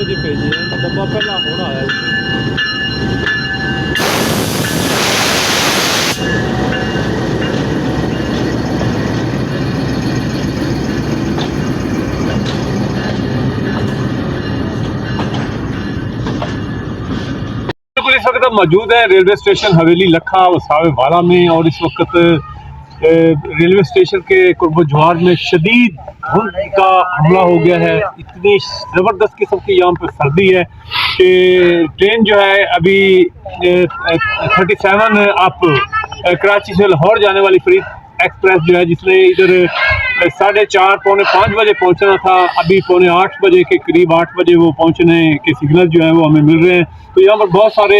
ਵਜੇ ਭੇਜੇ ਡੱਬਾ ਪਹਿਲਾਂ ਹੁਣ ਆਇਆ ਜੀ। इस वक्त मौजूद है रेलवे स्टेशन हवेली लखा वसावे वाला में, और इस वक्त रेलवे स्टेशन के कुर्बजवार में शदीद धुंध का हमला हो गया है। इतनी ज़बरदस्त किस्म की यहाँ पर सर्दी है कि ट्रेन जो है अभी 37 अप कराची से लाहौर जाने वाली फरीद एक्सप्रेस जो है, जिसने इधर 4:30 पौने 5 बजे पहुंचना था, अभी पौने 8 बजे के करीब 8 बजे वो पहुंचने के सिग्नल जो है वो हमें मिल रहे हैं। तो यहाँ पर बहुत सारे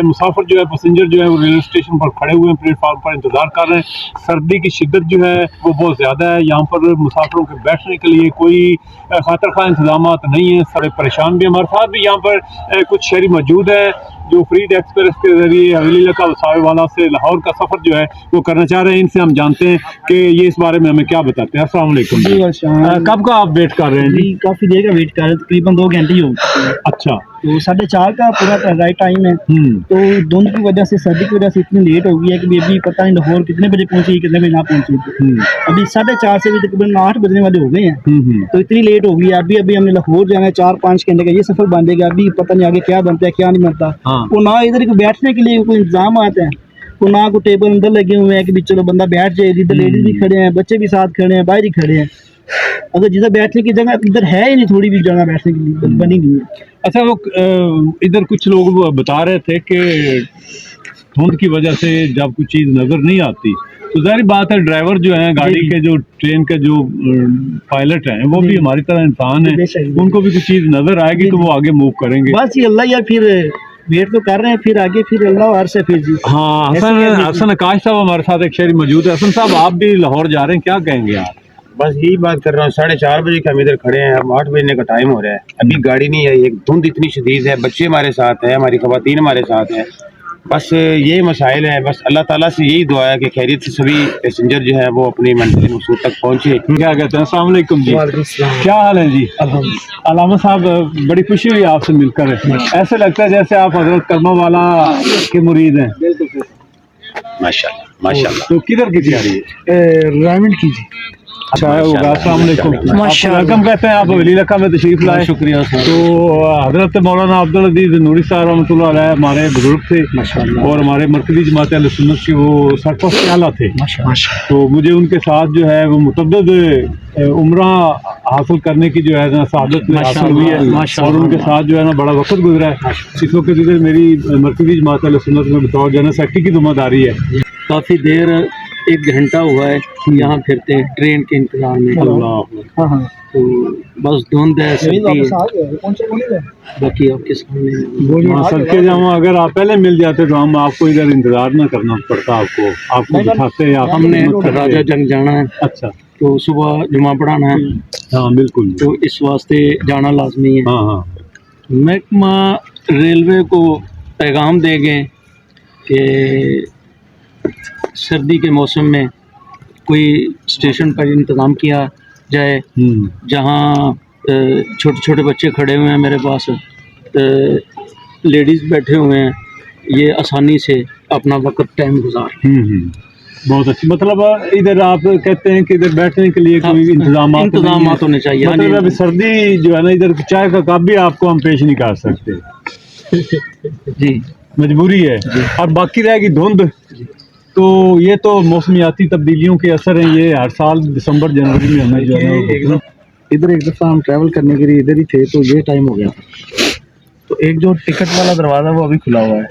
मुसाफिर जो है, पैसेंजर जो है वो रेलवे स्टेशन पर खड़े हुए हैं, प्लेटफार्म पर इंतज़ार कर रहे हैं। सर्दी की शिद्दत जो है वो बहुत ज़्यादा है। यहाँ पर मुसाफिरों के बैठने के लिए कोई खातर खा इंतजाम नहीं है, सारे परेशान भी। हमारे साथ भी यहाँ पर कुछ शहरी मौजूद है जो फरीद एक्सप्रेस के जरिए हवेली लखा वसावे वाला से लाहौर का सफ़र जो है वो करना चाह रहे हैं। इनसे हम जानते हैं कि ये इस बारे में हमें क्या बताते हैं। अस्सलाम वालेकुम जी। कब का आप वेट कर रहे हैं जी? काफी देर का वेट कर रहे हैं, तकरीबन 2 घंटे ही हो गए। अच्छा, तो 4:30 का पूरा राइट टाइम है। तो धुंध की वजह से, सर्दी की वजह से इतनी लेट हो गई है कि अभी पता नहीं लाहौर कितने बजे पहुंची, कितने बजे ना पहुंची। अभी 4:30 से भी तकरीबन 8 बजने वाले हो गए हैं। तो इतनी लेट हो गई है। अभी हमने लाहौर जाना है, 4-5 घंटे का ये सफर बंधेगा। अभी पता नहीं आगे क्या बनता है क्या नहीं बनता। वो ना इधर बैठने के लिए कोई इंतजाम आता है, तो ना कोई टेबल अंदर लगे हुए हैं कि चलो बंदा बैठ जाए। इधर लेडीज भी खड़े हैं, बच्चे भी साथ खड़े हैं, बाहर ही खड़े हैं। अगर जिधर बैठने की जगह इधर है ही नहीं, थोड़ी भी जगह बैठने के लिए बनी नहीं है। अच्छा, वो इधर कुछ लोग बता रहे थे कि धुंध की वजह से जब कुछ चीज़ नज़र नहीं आती तो जाहिर बात है ड्राइवर जो है गाड़ी के, जो ट्रेन के जो पायलट हैं, वो भी हमारी तरह इंसान है, उनको भी कुछ चीज़ नज़र आएगी तो वो आगे मूव करेंगे। बस ये अल्लाह, या फिर वेट तो कर रहे हैं, फिर आगे फिर अल्लाह और से फिर जी। हाँ, हसन आकाश साहब हमारे साथ एक शहरी मौजूद है। हसन साहब, आप भी लाहौर जा रहे हैं, क्या कहेंगे आप? बस यही बात कर रहा हूँ, 4:30 बजे के हम इधर खड़े हैं, अब 8 बजने का टाइम हो रहा है, अभी गाड़ी नहीं आई। एक धुंध इतनी शदीद है, बच्चे हमारे साथ हैं, हमारी खवातीन हमारे साथ हैं। बस ये मसाइल है। बस अल्लाह ताला से यही दुआ है कि खैरियत से सभी पैसेंजर जो है वो अपनी मंजिल मकसूद तक पहुँचे। क्या कहते हैं? अस्सलाम वालेकुम जी, क्या हाल है जी? अल्हम्दुलिल्लाह साहब, बड़ी खुशी हुई आपसे मिलकर। ऐसे लगता है जैसे आप हजरत करमा वाला के मुरीद हैं। माशाल्लाह माशाल्लाह। तो किधर की तैयारी है? रामिल कीजिए। अच्छा होगा। अस्सलाम वालेकुम, वेलकम कहते हैं। आप हवेली लखा में तशरीफ लाए, शुक्रिया सर। तो हजरत मौलाना अब्दुल अजीज नूरी साहब रहमतुल्लाह अलैह हमारे बुजुर्ग थे और हमारे मरकज़ी जमात अहले सुन्नत के वो सरपरस्त आला थे। तो मुझे उनके साथ जो है वो मुतअद्दिद उम्रा हासिल करने की जो है ना सादत हासिल हुई है, और उनके साथ जो है ना बड़ा वक्त गुजरा है। इस वक्त इधर मेरी मरकज़ी जमात अहले सुन्नत में बतौर जनरल सेक्रेटरी की जिम्मेदारी है। काफ़ी देर 1 घंटा हुआ है यहाँ फिरते ट्रेन के इंतजार में। तो बस धुंध है, सर्दी है, बाकी आपके सामने सदके जामा। अगर आप पहले मिल जाते तो हम आपको इधर इंतजार ना करना पड़ता, आपको दिखाते। हमने राजा जंग जाना है। अच्छा, तो सुबह जुमा पढ़ाना है। हाँ बिल्कुल, तो इस वास्ते जाना लाजमी है। हाँ हाँ। महकमा रेलवे को पैगाम देंगे कि सर्दी के मौसम में कोई स्टेशन पर इंतज़ाम किया जाए जहाँ छोटे छोटे बच्चे खड़े हुए हैं मेरे पास, लेडीज़ बैठे हुए हैं, ये आसानी से अपना वक्त टाइम गुजार। बहुत अच्छी। मतलब इधर आप कहते हैं कि इधर बैठने के लिए कोई इंतजाम होने चाहिए। मतलब अभी सर्दी जो है ना, इधर चाय का कप भी आपको हम पेश नहीं कर सकते जी, मजबूरी है। और बाकी रहेगी धुंध, तो ये तो मौसमियाती तब्दीलियों के असर हैं। ये हर साल दिसंबर जनवरी में हमें जो है इधर एक दफ़ा हम ट्रैवल करने के लिए इधर ही थे, तो ये टाइम हो गया। तो एक जो टिकट वाला दरवाज़ा वो अभी खुला हुआ है।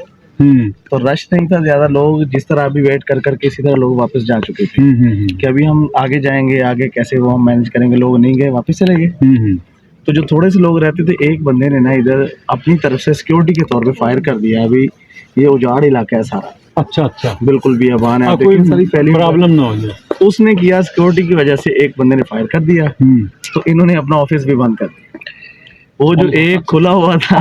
तो रश नहीं था ज़्यादा, लोग जिस तरह अभी वेट कर करके इसी तरह लोग वापस जा चुके थे कि अभी हम आगे जाएंगे, आगे कैसे वो हम मैनेज करेंगे। लोग नहीं गए, वापस चले गए। तो जो थोड़े से लोग रहते थे, एक बंदे ने ना इधर अपनी तरफ से सिक्योरिटी के तौर पे फायर कर दिया। अभी ये उजाड़ इलाका है सारा। अच्छा अच्छा, बिल्कुल भी अबान है, कोई प्रॉब्लम ना हो जाए। उसने किया, सिक्योरिटी की वजह से एक बंदे ने फायर कर दिया। तो इन्होंने अपना ऑफिस भी बंद कर दिया। वो जो एक खुला हुआ था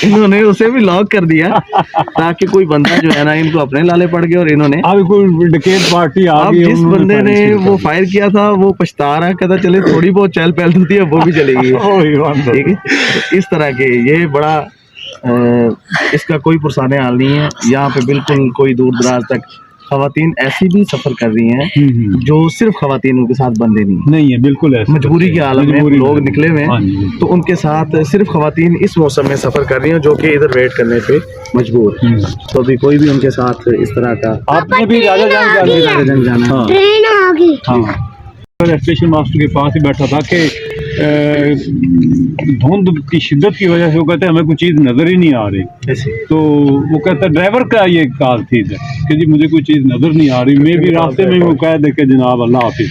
इन्होंने उसे भी लॉक कर दिया ताकि कोई बंदा जो है ना इनको अपने लाले पड़ गए, और इन्होंने अब कोई डकैत पार्टी आ अब गई, जिस उन्होंने बंदे ने फायरिंग शुरू वो कर फायर किया था वो पछता रहा है, कहता चले थोड़ी बहुत चहल पहल होती है वो भी चलेगी। दी। ओए वांदो। ठीक है, तो इस तरह के ये बड़ा इसका कोई पुरसाने हाल नहीं है। यहाँ पे बिल्कुल कोई दूर दराज तक खवातीन ऐसी भी सफर कर रही हैं जो सिर्फ खवातीन उनके साथ बंदे नहीं, नहीं है, बिल्कुल ऐसा मजबूरी की हालत में मजबूरी लोग में। निकले हुए हाँ हैं, जी। तो उनके साथ सिर्फ खवातीन इस मौसम में सफर कर रही हैं जो कि इधर वेट करने पे मजबूर हैं। तो अभी कोई भी उनके साथ इस तरह का आपने भी राजा जान जंग जाना है। हाँ ट्रेन आ गई। हाँ, स्टेशन मास्टर के पास ही बैठा था कि धुंध की शिद्दत की वजह से वो कहते हैं हमें कोई चीज़ नज़र ही नहीं आ रही। ऐसे तो वो कहता है ड्राइवर का ये कार थी कि जी मुझे कोई चीज़ नज़र नहीं आ रही, मैं भी रास्ते में वो कह दे के जनाब अल्लाह हाफिज।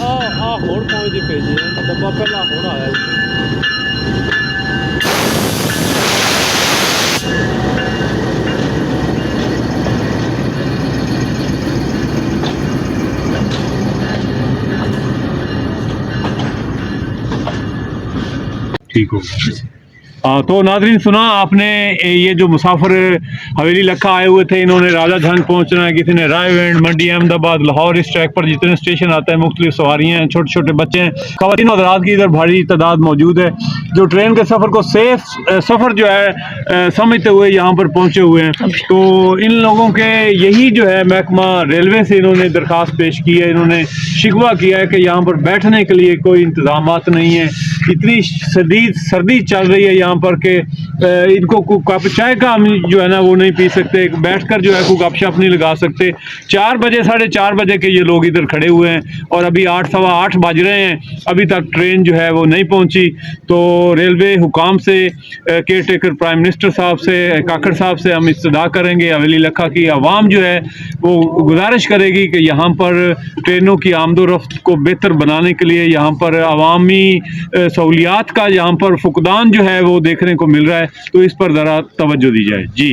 ਆ ਹੁਣ ਪਹੁੰਚਦੀ ਪਈ ਜੀ ਡੱਬਾ ਪਹਿਲਾਂ ਹੁਣ ਆਇਆ ਜੀ ठीक होगा। तो नाजरीन सुना आपने, ये जो मुसाफिर हवेली लखा आए हुए थे, इन्होंने राजा झंग पहुंचना है, किसी ने रायवेंड, मंडी, अहमदाबाद, लाहौर, इस ट्रैक पर जितने स्टेशन आते हैं मुख्तलिफ सवारियाँ हैं, छोटे छोटे बच्चे हैं, ख़वातीन और हज़रात की इधर भारी तादाद मौजूद है जो ट्रेन के सफ़र को सेफ सफ़र जो है समझते हुए यहाँ पर पहुँचे हुए हैं। तो इन लोगों के यही जो है महकमा रेलवे से इन्होंने दरख्वास्त पेश की है, इन्होंने शिकवा किया है कि यहाँ पर बैठने के लिए कोई इंतज़ामात नहीं है, इतनी शदीद सर्दी चल रही है यहाँ पर के इनको कप चाय का हम जो है ना वो नहीं पी सकते, बैठकर जो है कोई गपशप नहीं लगा सकते। 4 बजे 4:30 बजे के ये लोग इधर खड़े हुए हैं और अभी 8 सवा 8 बज रहे हैं, अभी तक ट्रेन जो है वो नहीं पहुंची। तो रेलवे हुकाम से, केयर टेकर प्राइम मिनिस्टर साहब से, काकड़ साहब से हम इस्तदा करेंगे, हवेली लखा की आवाम जो है वो गुजारिश करेगी कि यहाँ पर ट्रेनों की आमदोरफ्त को बेहतर बनाने के लिए यहाँ पर अवामी सहूलियात का यहाँ पर फुकदान जो है वो देखने को मिल रहा है, तो इस पर ज़रा तवज्जो दी जाए जी।